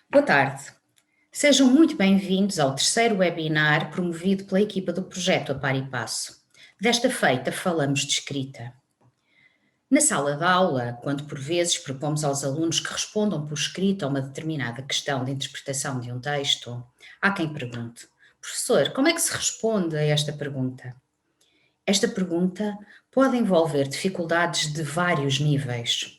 Boa tarde. Sejam muito bem-vindos ao terceiro webinar promovido pela equipa do projeto A Par e Passo. Desta feita, falamos de escrita. Na sala de aula, quando por vezes propomos aos alunos que respondam por escrito a uma determinada questão de interpretação de um texto, há quem pergunte: professor, como é que se responde a esta pergunta? Esta pergunta pode envolver dificuldades de vários níveis.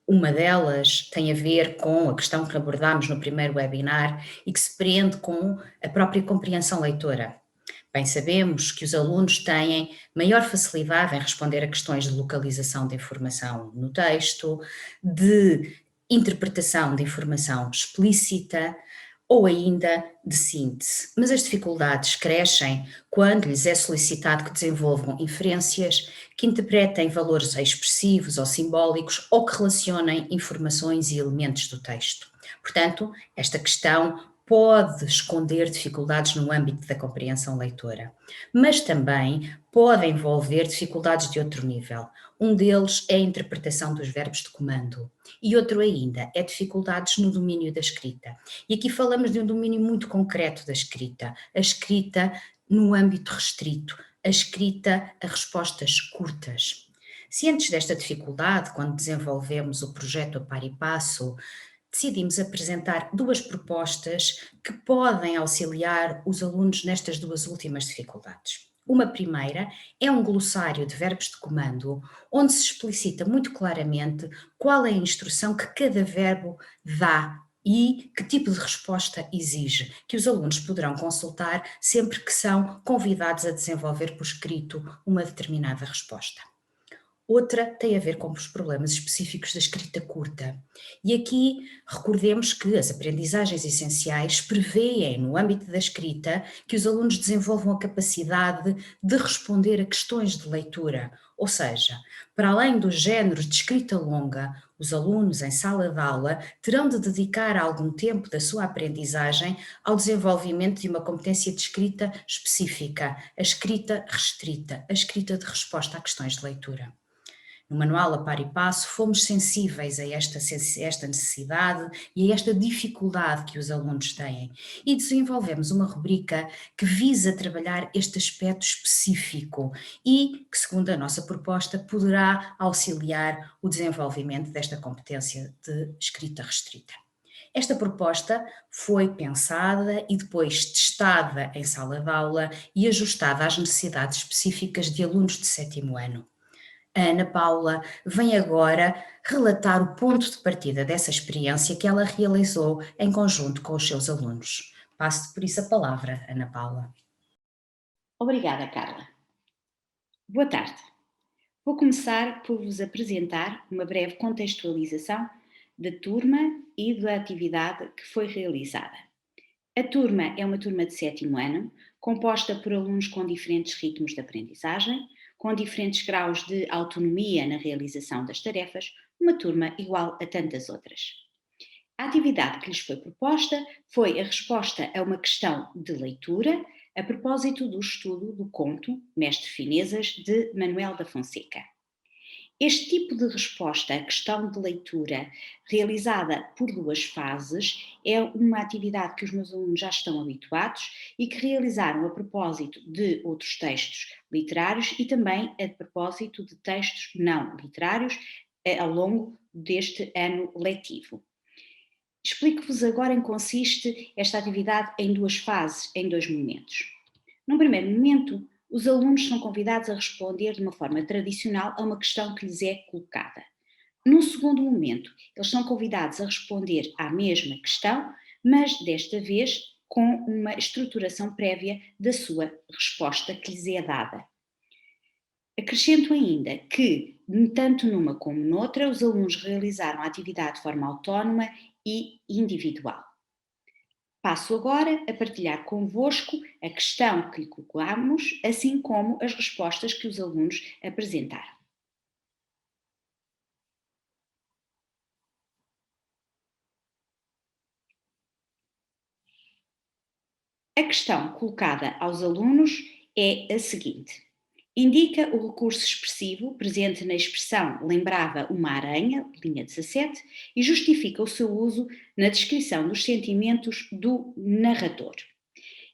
Uma delas tem a ver com a questão que abordámos no primeiro webinar e que se prende com a própria compreensão leitora. Bem sabemos que os alunos têm maior facilidade em responder a questões de localização de informação no texto, de interpretação de informação explícita ou ainda de síntese. Mas as dificuldades crescem quando lhes é solicitado que desenvolvam inferências, que interpretem valores expressivos ou simbólicos ou que relacionem informações e elementos do texto. Portanto, esta questão pode esconder dificuldades no âmbito da compreensão leitora, mas também pode envolver dificuldades de outro nível. Um deles é a interpretação dos verbos de comando e outro ainda é dificuldades no domínio da escrita. E aqui falamos de um domínio muito concreto da escrita, a escrita no âmbito restrito, a escrita a respostas curtas. Cientes desta dificuldade, quando desenvolvemos o projeto A Par e Passo, decidimos apresentar duas propostas que podem auxiliar os alunos nestas duas últimas dificuldades. Uma primeira é um glossário de verbos de comando, onde se explicita muito claramente qual é a instrução que cada verbo dá e que tipo de resposta exige, que os alunos poderão consultar sempre que são convidados a desenvolver por escrito uma determinada resposta. Outra tem a ver com os problemas específicos da escrita curta. E aqui recordemos que as aprendizagens essenciais prevêem, no âmbito da escrita, que os alunos desenvolvam a capacidade de responder a questões de leitura. Ou seja, para além dos géneros de escrita longa, os alunos em sala de aula terão de dedicar algum tempo da sua aprendizagem ao desenvolvimento de uma competência de escrita específica, a escrita restrita, a escrita de resposta a questões de leitura. No manual A Par e Passo, fomos sensíveis a esta necessidade e a esta dificuldade que os alunos têm e desenvolvemos uma rubrica que visa trabalhar este aspecto específico e que, segundo a nossa proposta, poderá auxiliar o desenvolvimento desta competência de escrita restrita. Esta proposta foi pensada e depois testada em sala de aula e ajustada às necessidades específicas de alunos de sétimo ano. A Ana Paula vem agora relatar o ponto de partida dessa experiência que ela realizou em conjunto com os seus alunos. Passo-te por isso a palavra, Ana Paula. Obrigada, Carla. Boa tarde. Vou começar por vos apresentar uma breve contextualização da turma e da atividade que foi realizada. A turma é uma turma de sétimo ano, composta por alunos com diferentes ritmos de aprendizagem, com diferentes graus de autonomia na realização das tarefas, uma turma igual a tantas outras. A atividade que lhes foi proposta foi a resposta a uma questão de leitura a propósito do estudo do conto Mestre Finezas de Manuel da Fonseca. Este tipo de resposta à questão de leitura, realizada por duas fases, é uma atividade que os meus alunos já estão habituados e que realizaram a propósito de outros textos literários e também a propósito de textos não literários ao longo deste ano letivo. Explico-vos agora em que consiste esta atividade em duas fases, em dois momentos. Num primeiro momento, os alunos são convidados a responder de uma forma tradicional a uma questão que lhes é colocada. Num segundo momento, eles são convidados a responder à mesma questão, mas desta vez com uma estruturação prévia da sua resposta que lhes é dada. Acrescento ainda que, tanto numa como noutra, os alunos realizaram a atividade de forma autónoma e individual. Passo agora a partilhar convosco a questão que lhe colocamos, assim como as respostas que os alunos apresentaram. A questão colocada aos alunos é a seguinte: Indica o recurso expressivo presente na expressão lembrava uma aranha, linha 17, e justifica o seu uso na descrição dos sentimentos do narrador.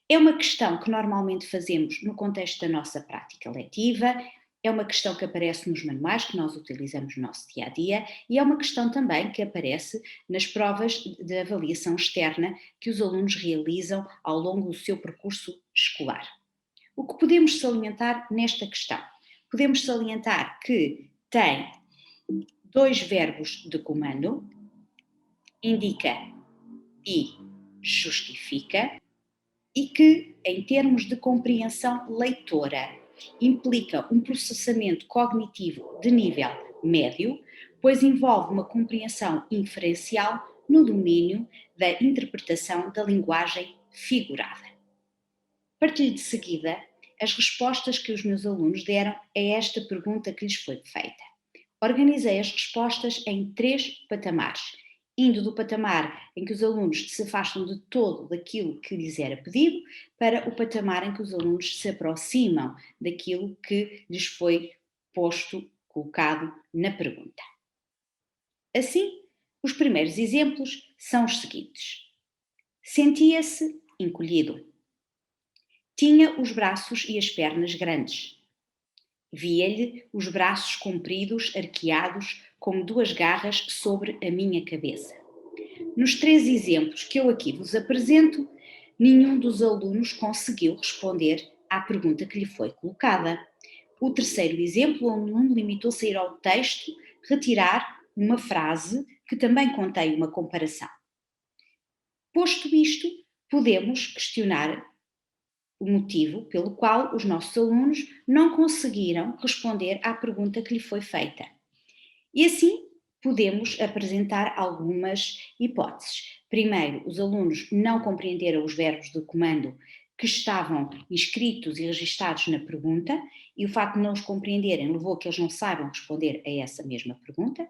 É uma questão que normalmente fazemos no contexto da nossa prática letiva, é uma questão que aparece nos manuais que nós utilizamos no nosso dia a dia e é uma questão também que aparece nas provas de avaliação externa que os alunos realizam ao longo do seu percurso escolar. O que podemos salientar nesta questão? Podemos salientar que tem dois verbos de comando, indica e justifica, e que, em termos de compreensão leitora, implica um processamento cognitivo de nível médio, pois envolve uma compreensão inferencial no domínio da interpretação da linguagem figurada. Partilho de seguida as respostas que os meus alunos deram a esta pergunta que lhes foi feita. Organizei as respostas em 3 patamares, indo do patamar em que os alunos se afastam de todo daquilo que lhes era pedido, para o patamar em que os alunos se aproximam daquilo que lhes foi posto, colocado na pergunta. Assim, os primeiros exemplos são os seguintes. Sentia-se encolhido. Tinha os braços e as pernas grandes. Via-lhe os braços compridos, arqueados, como 2 garras sobre a minha cabeça. Nos 3 exemplos que eu aqui vos apresento, nenhum dos alunos conseguiu responder à pergunta que lhe foi colocada. O terceiro exemplo, o aluno limitou-se a ir ao texto, retirar uma frase que também contém uma comparação. Posto isto, podemos questionar o motivo pelo qual os nossos alunos não conseguiram responder à pergunta que lhe foi feita. E assim podemos apresentar algumas hipóteses. Primeiro, os alunos não compreenderam os verbos de comando que estavam inscritos e registados na pergunta, e o facto de não os compreenderem levou a que eles não saibam responder a essa mesma pergunta.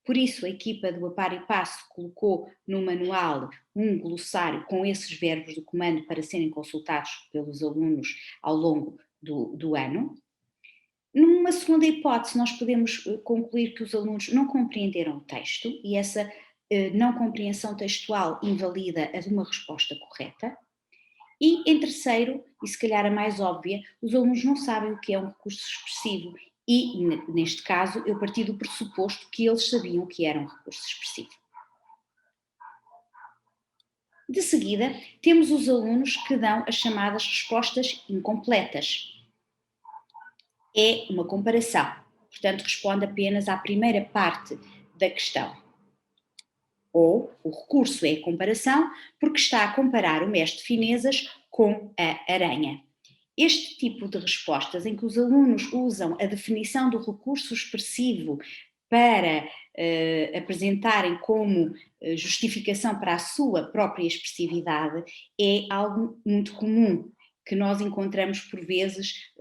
Por isso, a equipa do A Par e Passo colocou no manual um glossário com esses verbos de comando para serem consultados pelos alunos ao longo do ano. Numa segunda hipótese, nós podemos concluir que os alunos não compreenderam o texto e essa não compreensão textual invalida a de uma resposta correta. E, em terceiro, e se calhar a mais óbvia, os alunos não sabem o que é um recurso expressivo e, neste caso, eu parti do pressuposto que eles sabiam o que era um recurso expressivo. De seguida, temos os alunos que dão as chamadas respostas incompletas. É uma comparação, portanto, responde apenas à primeira parte da questão. Ou o recurso é a comparação porque está a comparar o mestre de finezas com a aranha. Este tipo de respostas em que os alunos usam a definição do recurso expressivo para apresentarem como justificação para a sua própria expressividade é algo muito comum que nós encontramos por vezes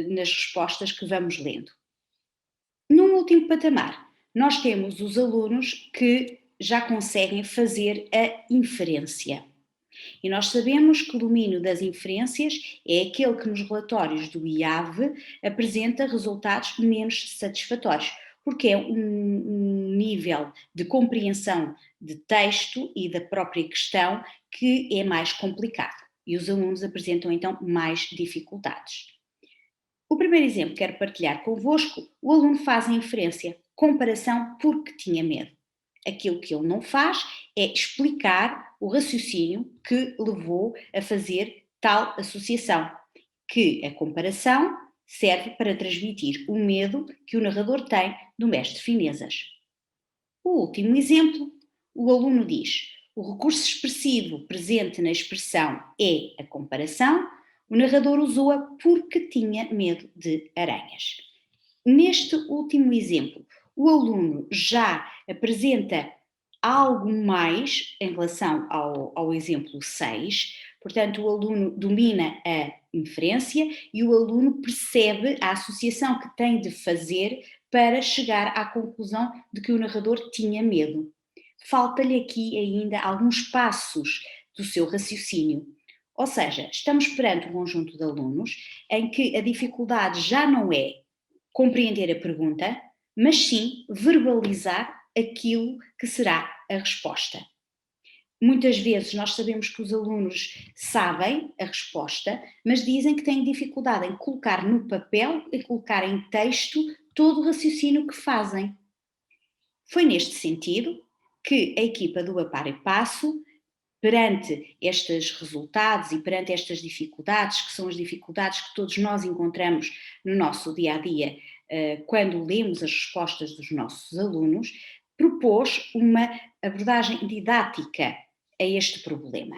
nas respostas que vamos lendo. Num último patamar, nós temos os alunos que já conseguem fazer a inferência. E nós sabemos que o domínio das inferências é aquele que nos relatórios do IAV apresenta resultados menos satisfatórios, porque é um nível de compreensão de texto e da própria questão que é mais complicado e os alunos apresentam então mais dificuldades. O primeiro exemplo que quero partilhar convosco, o aluno faz a inferência, comparação porque tinha medo. Aquilo que ele não faz é explicar o raciocínio que levou a fazer tal associação, que a comparação serve para transmitir o medo que o narrador tem do mestre de finezas. O último exemplo, o aluno diz: o recurso expressivo presente na expressão é a comparação, o narrador usou-a porque tinha medo de aranhas. Neste último exemplo, o aluno já apresenta algo mais em relação ao exemplo 6, portanto, o aluno domina a inferência e o aluno percebe a associação que tem de fazer para chegar à conclusão de que o narrador tinha medo. Falta-lhe aqui ainda alguns passos do seu raciocínio. Ou seja, estamos perante um conjunto de alunos em que a dificuldade já não é compreender a pergunta, mas sim verbalizar aquilo que será a resposta. Muitas vezes nós sabemos que os alunos sabem a resposta, mas dizem que têm dificuldade em colocar no papel e colocar em texto todo o raciocínio que fazem. Foi neste sentido que a equipa do A Par e Passo, perante estes resultados e perante estas dificuldades, que são as dificuldades que todos nós encontramos no nosso dia a dia, quando lemos as respostas dos nossos alunos, propôs uma abordagem didática a este problema.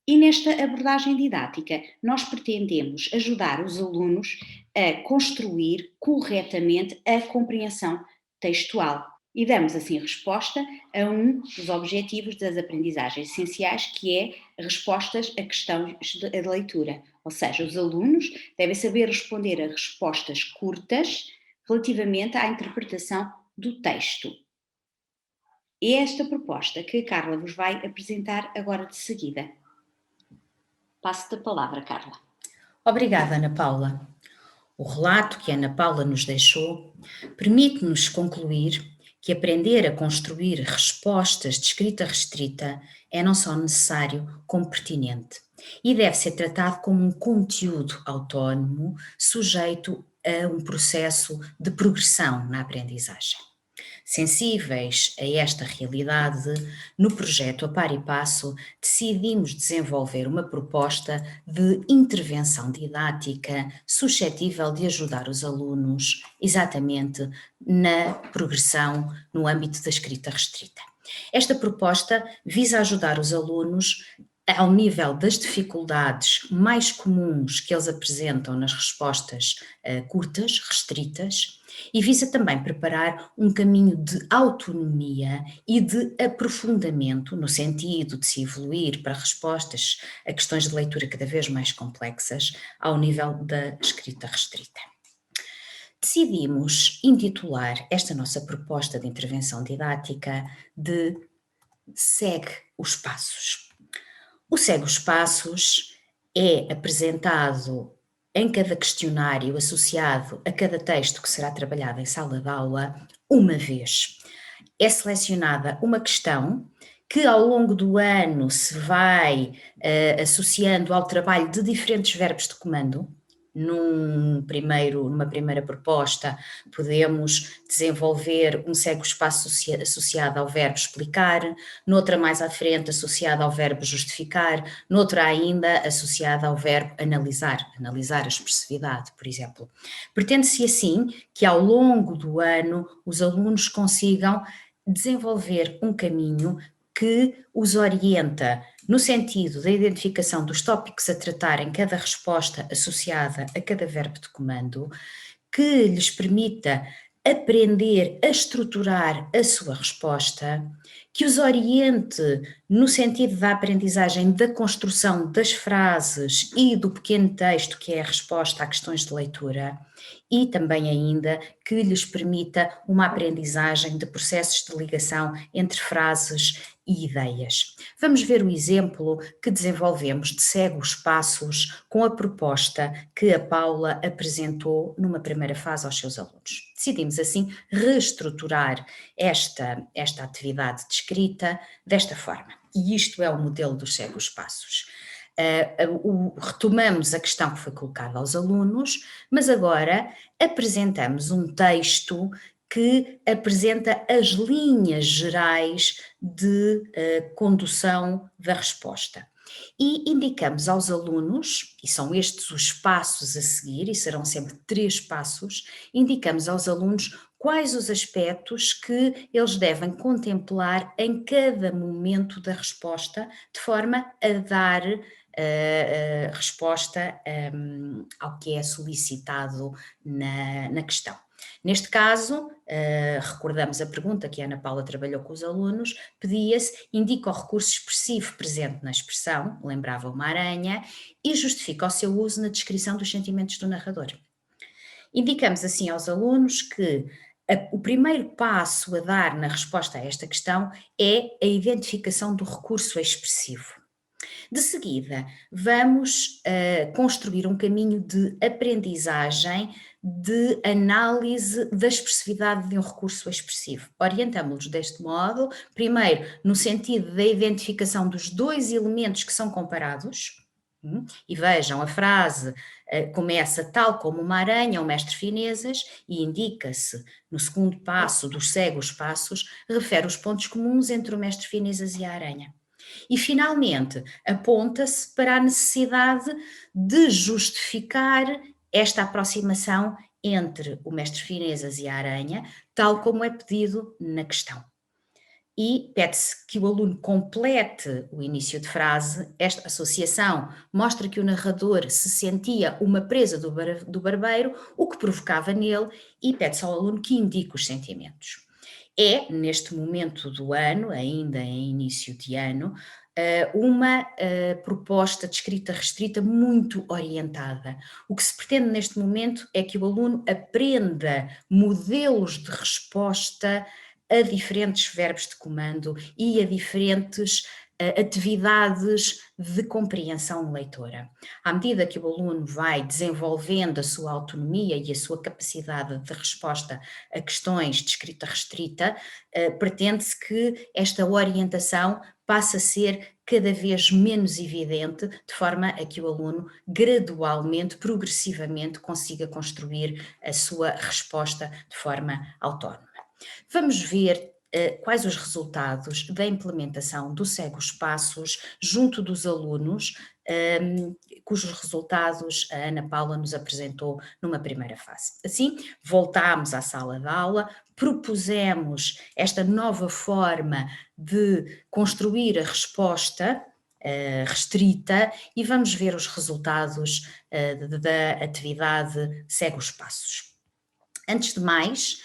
E nesta abordagem didática, nós pretendemos ajudar os alunos a construir corretamente a compreensão textual. E damos assim resposta a um dos objetivos das aprendizagens essenciais, que é respostas a questões de leitura. Ou seja, os alunos devem saber responder a respostas curtas relativamente à interpretação do texto. É esta proposta que a Carla vos vai apresentar agora de seguida. Passo-te a palavra, Carla. Obrigada, Ana Paula. O relato que a Ana Paula nos deixou permite-nos concluir que aprender a construir respostas de escrita restrita é não só necessário, como pertinente, e deve ser tratado como um conteúdo autónomo, sujeito a um processo de progressão na aprendizagem. Sensíveis a esta realidade, no projeto A Par e Passo, decidimos desenvolver uma proposta de intervenção didática suscetível de ajudar os alunos exatamente na progressão no âmbito da escrita restrita. Esta proposta visa ajudar os alunos ao nível das dificuldades mais comuns que eles apresentam nas respostas curtas, restritas, e visa também preparar um caminho de autonomia e de aprofundamento, no sentido de se evoluir para respostas a questões de leitura cada vez mais complexas, ao nível da escrita restrita. Decidimos intitular esta nossa proposta de intervenção didática de Segue os Passos. O Segue os Passos é apresentado em cada questionário associado a cada texto que será trabalhado em sala de aula uma vez. É selecionada uma questão que ao longo do ano se vai associando ao trabalho de diferentes verbos de comando. Numa primeira proposta, podemos desenvolver um segue o espaço associado ao verbo explicar, noutra mais à frente associado ao verbo justificar, noutra ainda associada ao verbo analisar a expressividade, por exemplo. Pretende-se assim que ao longo do ano os alunos consigam desenvolver um caminho que os orienta no sentido da identificação dos tópicos a tratar em cada resposta associada a cada verbo de comando, que lhes permita aprender a estruturar a sua resposta, que os oriente no sentido da aprendizagem da construção das frases e do pequeno texto que é a resposta a questões de leitura, e também ainda que lhes permita uma aprendizagem de processos de ligação entre frases e ideias. Vamos ver o exemplo que desenvolvemos de Segue os Passos com a proposta que a Paula apresentou numa primeira fase aos seus alunos. Decidimos assim reestruturar esta atividade de escrita desta forma. E isto é o modelo dos Segue os Passos. Retomamos a questão que foi colocada aos alunos, mas agora apresentamos um texto que apresenta as linhas gerais de condução da resposta. E indicamos aos alunos, e são estes os passos a seguir, e serão sempre 3 passos, indicamos aos alunos quais os aspectos que eles devem contemplar em cada momento da resposta, de forma a dar resposta ao que é solicitado na questão. Neste caso, recordamos a pergunta que a Ana Paula trabalhou com os alunos, pedia-se, indica o recurso expressivo presente na expressão, lembrava uma aranha, e justifica o seu uso na descrição dos sentimentos do narrador. Indicamos assim aos alunos que o primeiro passo a dar na resposta a esta questão é a identificação do recurso expressivo. De seguida, vamos construir um caminho de aprendizagem, de análise da expressividade de um recurso expressivo. Orientamos-los deste modo, primeiro no sentido da identificação dos dois elementos que são comparados, e vejam, a frase começa tal como uma aranha, o mestre Finezas, e indica-se no segundo passo dos cegos passos, refere os pontos comuns entre o mestre Finezas e a aranha. E, finalmente, aponta-se para a necessidade de justificar esta aproximação entre o mestre Finezas e a aranha, tal como é pedido na questão. E pede-se que o aluno complete o início de frase. Esta associação mostra que o narrador se sentia uma presa do barbeiro, o que provocava nele, e pede-se ao aluno que indique os sentimentos. É, neste momento do ano, ainda em início de ano, uma proposta de escrita restrita muito orientada. O que se pretende neste momento é que o aluno aprenda modelos de resposta a diferentes verbos de comando e a diferentes atividades de compreensão leitora. À medida que o aluno vai desenvolvendo a sua autonomia e a sua capacidade de resposta a questões de escrita restrita, pretende-se que esta orientação passe a ser cada vez menos evidente, de forma a que o aluno gradualmente, progressivamente, consiga construir a sua resposta de forma autónoma. Vamos ver quais os resultados da implementação do Segue os Passos junto dos alunos, cujos resultados a Ana Paula nos apresentou numa primeira fase. Assim, voltámos à sala de aula, propusemos esta nova forma de construir a resposta restrita e vamos ver os resultados da atividade Segue os Passos. Antes de mais,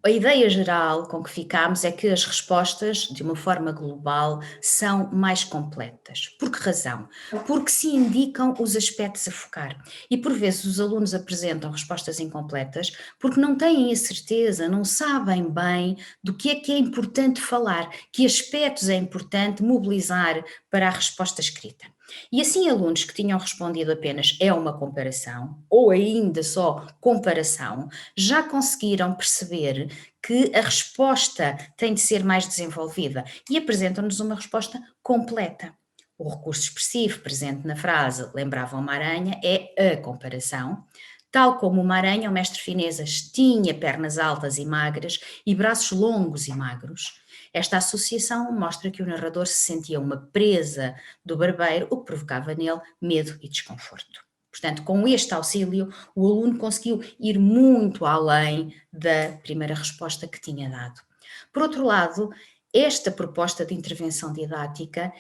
a ideia geral com que ficámos é que as respostas, de uma forma global, são mais completas. Por que razão? Porque se indicam os aspectos a focar. E por vezes os alunos apresentam respostas incompletas porque não têm a certeza, não sabem bem do que é importante falar, que aspectos é importante mobilizar para a resposta escrita. E assim, alunos que tinham respondido apenas é uma comparação, ou ainda só comparação, já conseguiram perceber que a resposta tem de ser mais desenvolvida e apresentam-nos uma resposta completa. O recurso expressivo presente na frase lembrava uma aranha é a comparação. Tal como uma aranha, o mestre Finezas tinha pernas altas e magras e braços longos e magros. Esta associação mostra que o narrador se sentia uma presa do barbeiro, o que provocava nele medo e desconforto. Portanto, com este auxílio, o aluno conseguiu ir muito além da primeira resposta que tinha dado. Por outro lado, esta proposta de intervenção didática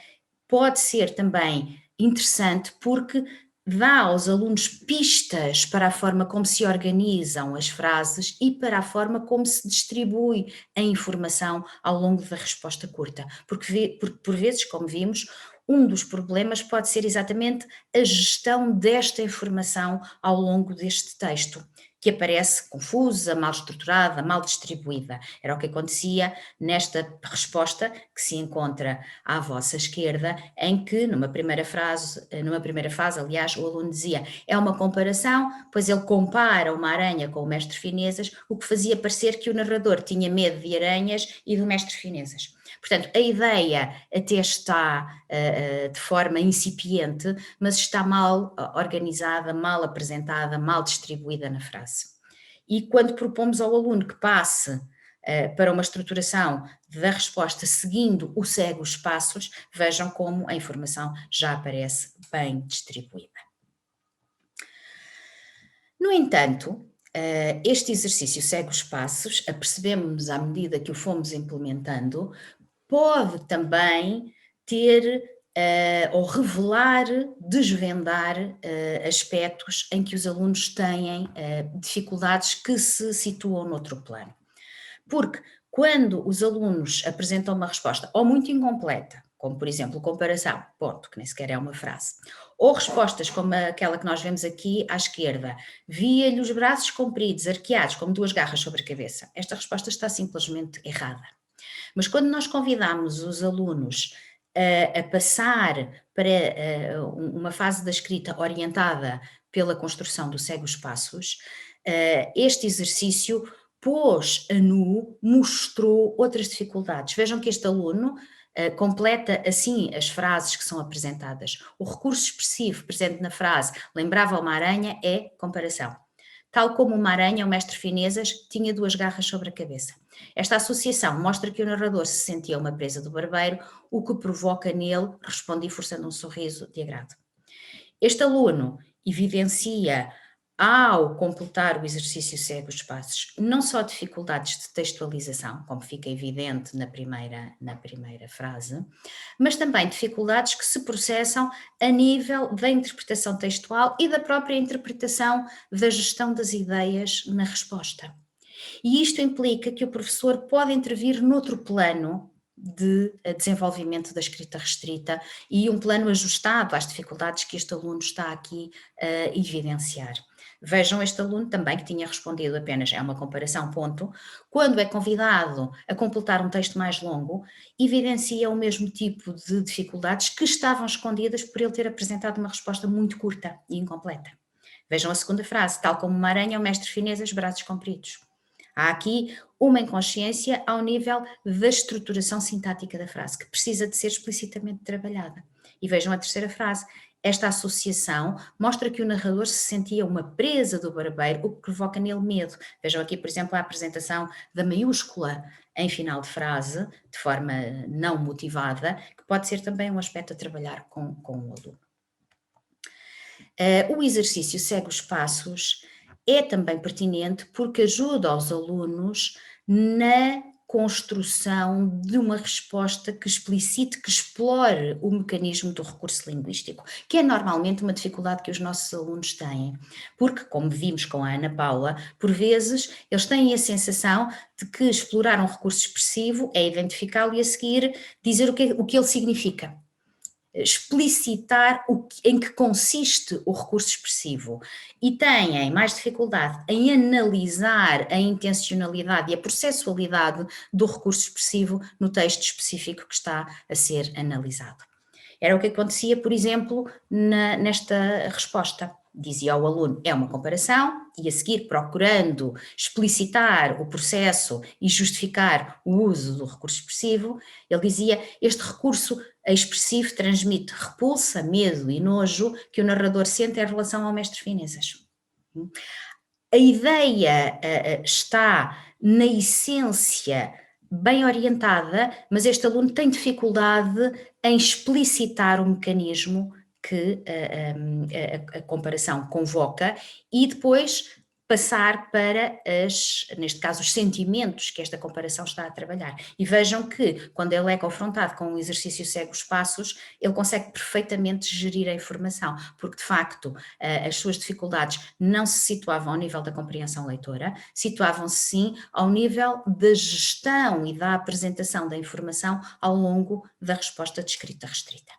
pode ser também interessante porque dá aos alunos pistas para a forma como se organizam as frases e para a forma como se distribui a informação ao longo da resposta curta. Porque por vezes, como vimos, um dos problemas pode ser exatamente a gestão desta informação ao longo deste texto, que aparece confusa, mal estruturada, mal distribuída. Era o que acontecia nesta resposta que se encontra à vossa esquerda, em que numa primeira fase, aliás, o aluno dizia é uma comparação, pois ele compara uma aranha com o mestre Finezas, o que fazia parecer que o narrador tinha medo de aranhas e do mestre Finezas. Portanto, a ideia até está de forma incipiente, mas está mal organizada, mal apresentada, mal distribuída na frase. E quando propomos ao aluno que passe para uma estruturação da resposta seguindo o segue os passos, vejam como a informação já aparece bem distribuída. No entanto, este exercício segue os passos, apercebemos-nos à medida que o fomos implementando, pode também ter ou revelar, desvendar aspectos em que os alunos têm dificuldades que se situam noutro plano. Porque quando os alunos apresentam uma resposta ou muito incompleta, como por exemplo comparação, ponto, que nem sequer é uma frase, ou respostas como aquela que nós vemos aqui à esquerda, via-lhe os braços compridos, arqueados, como duas garras sobre a cabeça, esta resposta está simplesmente errada. Mas quando nós convidamos os alunos a passar para uma fase da escrita orientada pela construção do segue os passos, este exercício pôs a nu, mostrou outras dificuldades. Vejam que este aluno completa assim as frases que são apresentadas. O recurso expressivo presente na frase lembrava uma aranha é comparação. Tal como uma aranha, o mestre Finezas tinha duas garras sobre a cabeça. Esta associação mostra que o narrador se sentia uma presa do barbeiro, o que provoca nele, respondi forçando um sorriso de agrado. Este aluno evidencia, ao completar o exercício segue os passos, não só dificuldades de textualização, como fica evidente na primeira frase, mas também dificuldades que se processam a nível da interpretação textual e da própria interpretação da gestão das ideias na resposta. E isto implica que o professor pode intervir noutro plano de desenvolvimento da escrita restrita e um plano ajustado às dificuldades que este aluno está aqui a evidenciar. Vejam este aluno também que tinha respondido apenas, é uma comparação, ponto. Quando é convidado a completar um texto mais longo, evidencia o mesmo tipo de dificuldades que estavam escondidas por ele ter apresentado uma resposta muito curta e incompleta. Vejam a segunda frase, tal como uma aranha, o mestre Finezas, braços compridos. Há aqui uma inconsciência ao nível da estruturação sintática da frase, que precisa de ser explicitamente trabalhada. E vejam a terceira frase. Esta associação mostra que o narrador se sentia uma presa do barbeiro, o que provoca nele medo. Vejam aqui, por exemplo, a apresentação da maiúscula em final de frase, de forma não motivada, que pode ser também um aspecto a trabalhar com o aluno. O exercício segue os passos é também pertinente porque ajuda aos alunos na construção de uma resposta que explicite, que explore o mecanismo do recurso linguístico, que é normalmente uma dificuldade que os nossos alunos têm, porque, como vimos com a Ana Paula, por vezes eles têm a sensação de que explorar um recurso expressivo é identificá-lo e a seguir dizer o que ele significa. Explicitar em que consiste o recurso expressivo e têm mais dificuldade em analisar a intencionalidade e a processualidade do recurso expressivo no texto específico que está a ser analisado. Era o que acontecia, por exemplo, nesta resposta. Dizia ao aluno, é uma comparação, e a seguir, procurando explicitar o processo e justificar o uso do recurso expressivo, ele dizia, este recurso expressivo transmite repulsa, medo e nojo que o narrador sente em relação ao mestre Finezas. A ideia está na essência bem orientada, mas este aluno tem dificuldade em explicitar o mecanismo que a comparação convoca e depois passar para, neste caso, os sentimentos que esta comparação está a trabalhar. E vejam que, quando ele é confrontado com o exercício segue os passos, ele consegue perfeitamente gerir a informação, porque, de facto, as suas dificuldades não se situavam ao nível da compreensão leitora, situavam-se, sim, ao nível da gestão e da apresentação da informação ao longo da resposta de escrita restrita.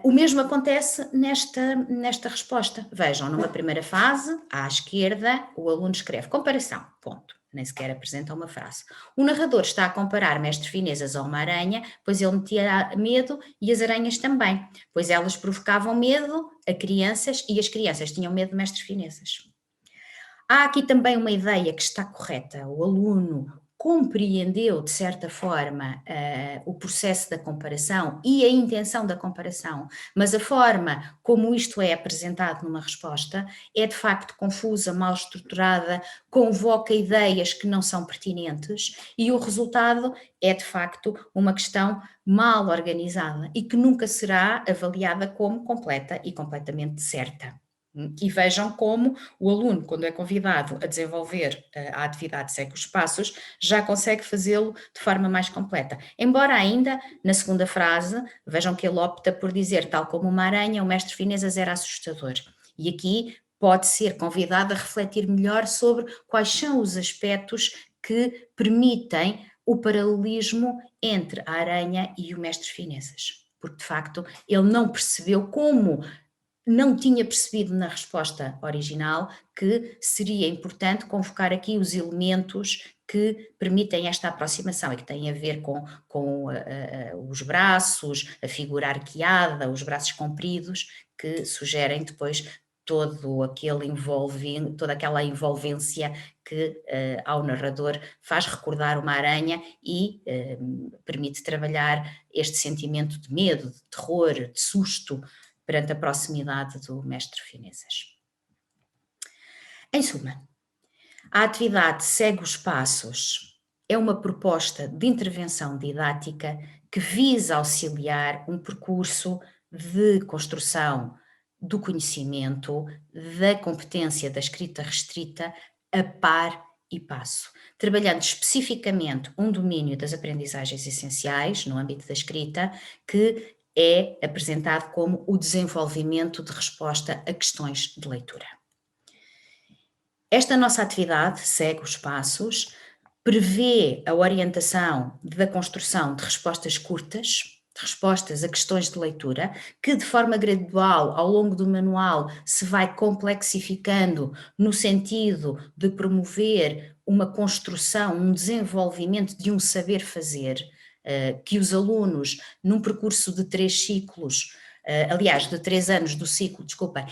O mesmo acontece nesta resposta. Vejam, numa primeira fase, à esquerda, o aluno escreve comparação, ponto. Nem sequer apresenta uma frase. O narrador está a comparar mestre Finezas a uma aranha, pois ele metia medo e as aranhas também, pois elas provocavam medo a crianças e as crianças tinham medo de mestres Finezas. Há aqui também uma ideia que está correta. O aluno compreendeu, de certa forma, o processo da comparação e a intenção da comparação, mas a forma como isto é apresentado numa resposta é de facto confusa, mal estruturada, convoca ideias que não são pertinentes e o resultado é de facto uma questão mal organizada e que nunca será avaliada como completa e completamente certa. E vejam como o aluno, quando é convidado a desenvolver a atividade segue os passos, já consegue fazê-lo de forma mais completa. Embora ainda, na segunda frase, vejam que ele opta por dizer, tal como uma aranha, o mestre Finezas era assustador. E aqui pode ser convidado a refletir melhor sobre quais são os aspectos que permitem o paralelismo entre a aranha e o mestre Finezas. Porque, de facto, ele não percebeu como não tinha percebido na resposta original que seria importante convocar aqui os elementos que permitem esta aproximação e que têm a ver com os braços, a figura arqueada, os braços compridos, que sugerem depois toda aquela envolvência que ao narrador faz recordar uma aranha e permite trabalhar este sentimento de medo, de terror, de susto perante a proximidade do mestre Finezas. Em suma, a atividade Segue os Passos é uma proposta de intervenção didática que visa auxiliar um percurso de construção do conhecimento, da competência da escrita restrita a par e passo, trabalhando especificamente um domínio das aprendizagens essenciais no âmbito da escrita, que é apresentado como o desenvolvimento de resposta a questões de leitura. Esta nossa atividade segue os passos, prevê a orientação da construção de respostas curtas, de respostas a questões de leitura, que de forma gradual, ao longo do manual, se vai complexificando no sentido de promover uma construção, um desenvolvimento de um saber fazer, que os alunos, num percurso de 3 ciclos, aliás, de 3 anos do ciclo, desculpem,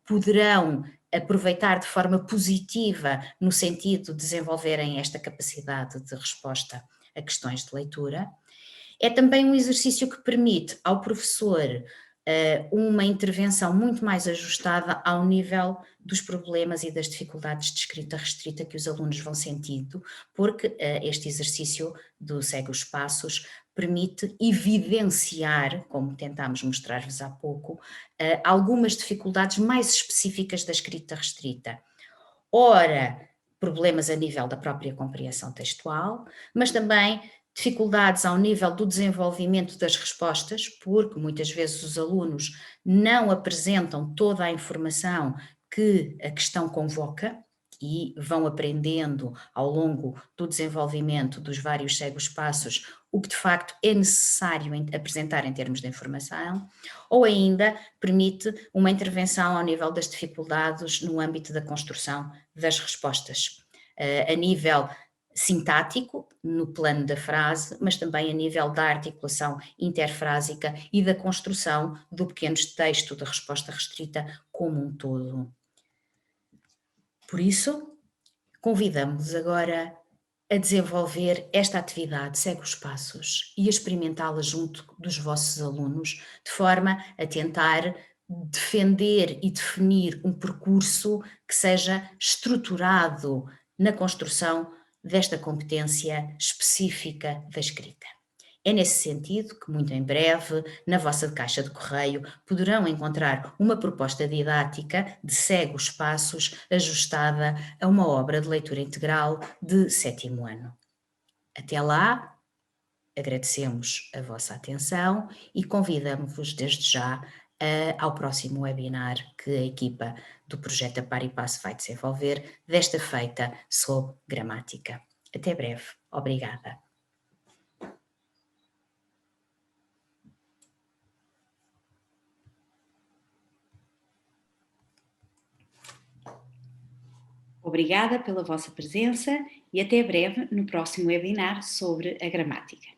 poderão aproveitar de forma positiva no sentido de desenvolverem esta capacidade de resposta a questões de leitura. É também um exercício que permite ao professor uma intervenção muito mais ajustada ao nível dos problemas e das dificuldades de escrita restrita que os alunos vão sentindo, porque este exercício do Segue os Passos permite evidenciar, como tentámos mostrar-vos há pouco, algumas dificuldades mais específicas da escrita restrita. Ora, problemas a nível da própria compreensão textual, mas também dificuldades ao nível do desenvolvimento das respostas, porque muitas vezes os alunos não apresentam toda a informação que a questão convoca e vão aprendendo ao longo do desenvolvimento dos vários cegos passos o que de facto é necessário apresentar em termos de informação, ou ainda permite uma intervenção ao nível das dificuldades no âmbito da construção das respostas, a nível sintático, no plano da frase, mas também a nível da articulação interfrásica e da construção do pequeno texto de resposta restrita como um todo. Por isso, convidamos-vos agora a desenvolver esta atividade Segue os Passos e a experimentá-la junto dos vossos alunos, de forma a tentar defender e definir um percurso que seja estruturado na construção desta competência específica da escrita. É nesse sentido que, muito em breve, na vossa caixa de correio, poderão encontrar uma proposta didática de Segue os Passos ajustada a uma obra de leitura integral de 7º ano. Até lá, agradecemos a vossa atenção e convidamos-vos desde já ao próximo webinar que a equipa do projeto A Par e Passo vai desenvolver, desta feita sobre gramática. Até breve. Obrigada. Obrigada pela vossa presença e até breve no próximo webinar sobre a gramática.